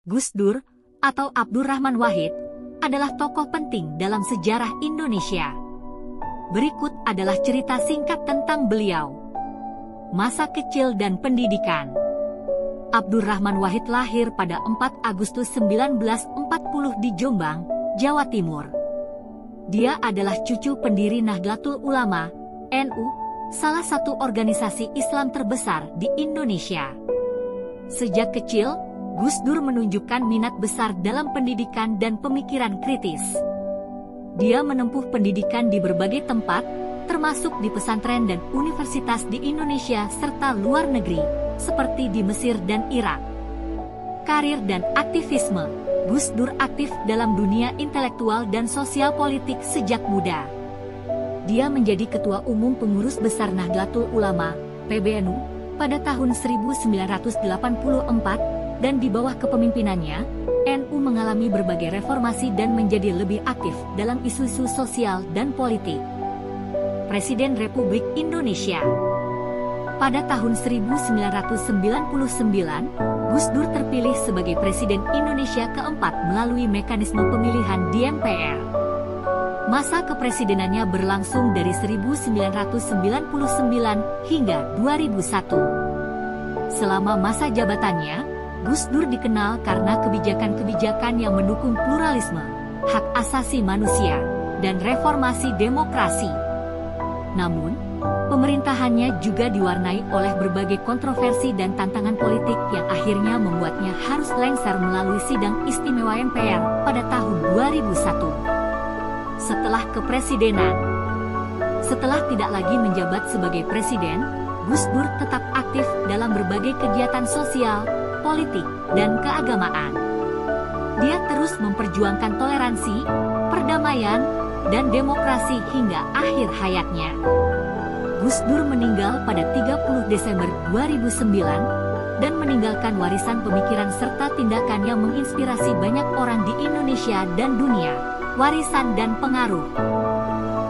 Gus Dur atau Abdurrahman Wahid adalah tokoh penting dalam sejarah Indonesia. Berikut adalah cerita singkat tentang beliau. Masa kecil dan pendidikan. Abdurrahman Wahid lahir pada 4 Agustus 1940 di Jombang, Jawa Timur. Dia adalah cucu pendiri Nahdlatul Ulama, NU, salah satu organisasi Islam terbesar di Indonesia. Sejak kecil, Gus Dur menunjukkan minat besar dalam pendidikan dan pemikiran kritis. Dia menempuh pendidikan di berbagai tempat, termasuk di pesantren dan universitas di Indonesia serta luar negeri, seperti di Mesir dan Irak. Karir dan aktivisme. Gus Dur aktif dalam dunia intelektual dan sosial politik sejak muda. Dia menjadi Ketua Umum Pengurus Besar Nahdlatul Ulama, PBNU, pada tahun 1984, dan di bawah kepemimpinannya, NU mengalami berbagai reformasi dan menjadi lebih aktif dalam isu-isu sosial dan politik. Presiden Republik Indonesia. Pada tahun 1999, Gus Dur terpilih sebagai Presiden Indonesia keempat melalui mekanisme pemilihan di MPR. Masa kepresidenannya berlangsung dari 1999 hingga 2001. Selama masa jabatannya, Gus Dur dikenal karena kebijakan-kebijakan yang mendukung pluralisme, hak asasi manusia, dan reformasi demokrasi. Namun, pemerintahannya juga diwarnai oleh berbagai kontroversi dan tantangan politik yang akhirnya membuatnya harus lengser melalui sidang istimewa MPR pada tahun 2001. Setelah kepresidenan. Setelah tidak lagi menjabat sebagai presiden, Gus Dur tetap aktif dalam berbagai kegiatan sosial, politik, dan keagamaan. Dia terus memperjuangkan toleransi, perdamaian, dan demokrasi hingga akhir hayatnya. Gus Dur meninggal pada 30 Desember 2009 dan meninggalkan warisan pemikiran serta tindakan yang menginspirasi banyak orang di Indonesia dan dunia. Warisan dan pengaruh.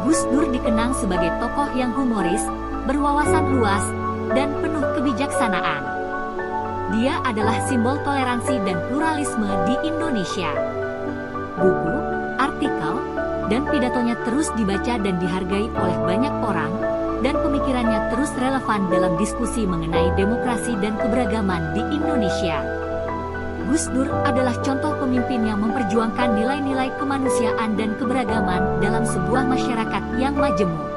Gus Dur dikenang sebagai tokoh yang humoris, berwawasan luas, dan penuh kebijaksanaan. Dia adalah simbol toleransi dan pluralisme di Indonesia. Buku, artikel, dan pidatonya terus dibaca dan dihargai oleh banyak orang, dan pemikirannya terus relevan dalam diskusi mengenai demokrasi dan keberagaman di Indonesia. Gus Dur adalah contoh pemimpin yang memperjuangkan nilai-nilai kemanusiaan dan keberagaman dalam sebuah masyarakat yang majemuk.